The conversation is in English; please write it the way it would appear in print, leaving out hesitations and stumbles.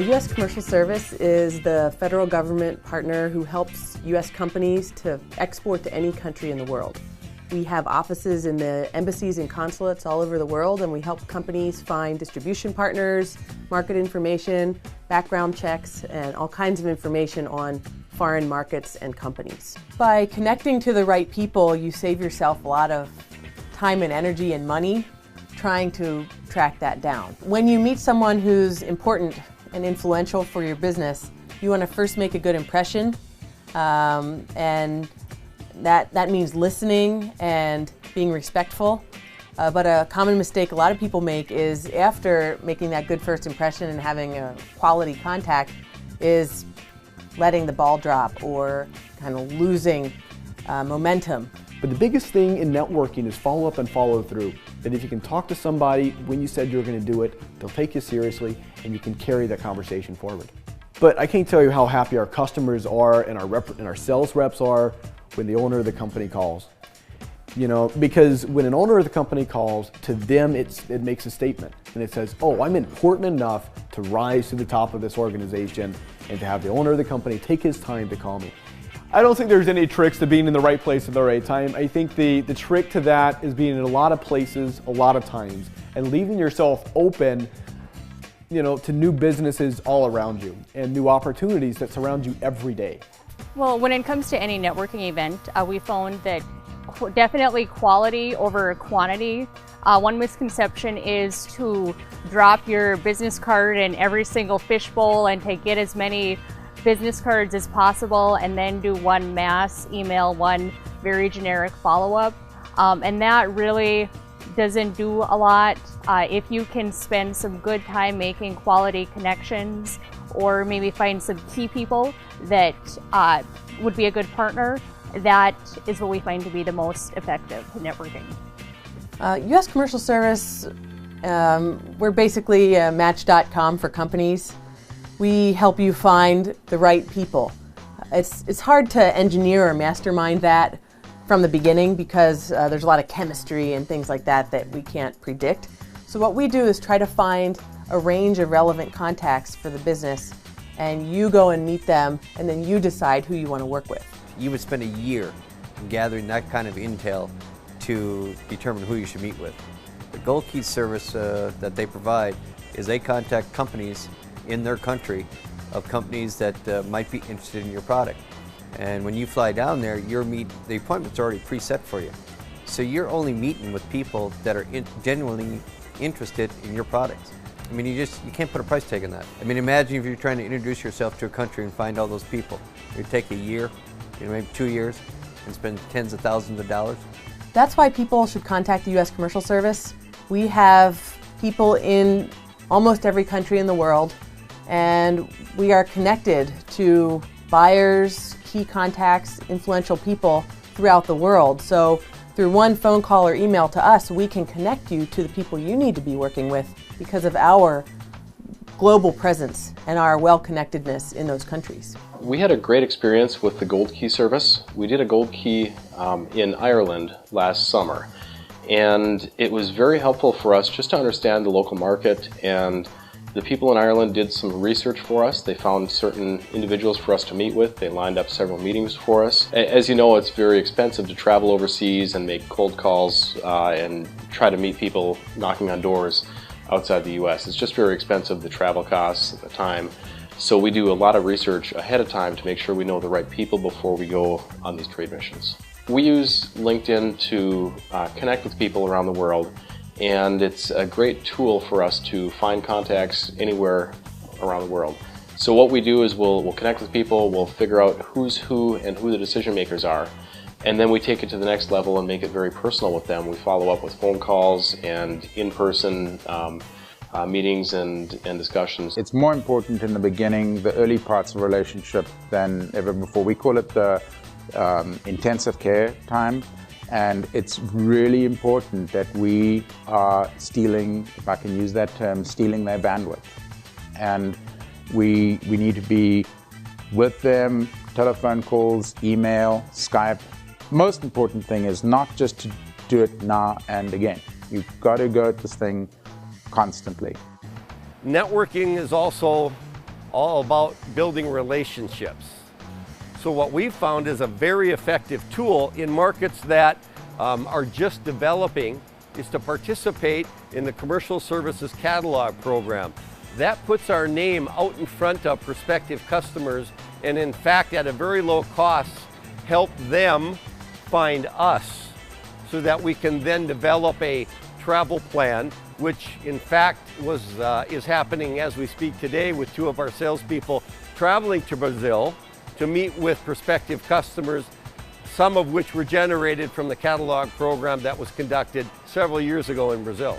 U.S. Commercial Service is the federal government partner who helps U.S. companies to export to any country in the world. We have offices in the embassies and consulates all over the world, and we help companies find distribution partners, market information, background checks, and all kinds of information on foreign markets and companies. By connecting to the right people, you save yourself a lot of time and energy and money trying to track that down. When you meet someone who's important and influential for your business, you want to first make a good impression, and that means listening and being respectful. But a common mistake a lot of people make is, after making that good first impression and having a quality contact, is letting the ball drop or kind of losing momentum. But the biggest thing in networking is follow up and follow through. That if you can talk to somebody when you said you were going to do it, they'll take you seriously and you can carry that conversation forward. But I can't tell you how happy our customers are and our sales reps are when the owner of the company calls. You know, because when an owner of the company calls, to them it makes a statement and it says, oh, I'm important enough to rise to the top of this organization, and to have the owner of the company take his time to call me. I don't think there's any tricks to being in the right place at the right time. I think the trick to that is being in a lot of places, a lot of times, and leaving yourself open, you know, to new businesses all around you and new opportunities that surround you every day. Well, when it comes to any networking event, we found that definitely quality over quantity. One misconception is to drop your business card in every single fishbowl and to get as many business cards as possible and then do one mass email, one very generic follow-up. And that really doesn't do a lot. If you can spend some good time making quality connections, or maybe find some key people that would be a good partner, that is what we find to be the most effective networking. U.S. Commercial Service, we're basically Match.com for companies. We help you find the right people. It's hard to engineer or mastermind that from the beginning, because there's a lot of chemistry and things like that that we can't predict. So what we do is try to find a range of relevant contacts for the business, and you go and meet them, and then you decide who you want to work with. You would spend a year gathering that kind of intel to determine who you should meet with. The Gold Key service that they provide is they contact companies in their country of companies that might be interested in your product. And when you fly down there, the appointment's already preset for you. So you're only meeting with people that are genuinely interested in your products. I mean, you can't put a price tag on that. I mean, imagine if you're trying to introduce yourself to a country and find all those people. It would take a year, maybe 2 years, and spend tens of thousands of dollars. That's why people should contact the U.S. Commercial Service. We have people in almost every country in the world, and we are connected to buyers, key contacts, influential people throughout the world. So through one phone call or email to us, we can connect you to the people you need to be working with because of our global presence and our well-connectedness in those countries. We had a great experience with the Gold Key service. We did a Gold Key in Ireland last summer, and it was very helpful for us just to understand the local market, and the people in Ireland did some research for us. They found certain individuals for us to meet with. They lined up several meetings for us. As you know, it's very expensive to travel overseas and make cold calls and try to meet people knocking on doors outside the U.S. It's just very expensive, the travel costs, the time. So we do a lot of research ahead of time to make sure we know the right people before we go on these trade missions. We use LinkedIn to connect with people around the world, and it's a great tool for us to find contacts anywhere around the world. So what we do is we'll connect with people, we'll figure out who's who and who the decision makers are, and then we take it to the next level and make it very personal with them. We follow up with phone calls and in-person meetings and discussions. It's more important in the beginning, the early parts of a relationship, than ever before. We call it the intensive care time. And it's really important that we are stealing, if I can use that term, stealing their bandwidth. And we need to be with them, telephone calls, email, Skype. Most important thing is not just to do it now and again. You've got to go at this thing constantly. Networking is also all about building relationships. So what we've found is a very effective tool in markets that are just developing is to participate in the Commercial Services Catalog program. That puts our name out in front of prospective customers and in fact at a very low cost help them find us so that we can then develop a travel plan, which in fact is happening as we speak today with 2 of our salespeople traveling to Brazil to meet with prospective customers, some of which were generated from the catalog program that was conducted several years ago in Brazil.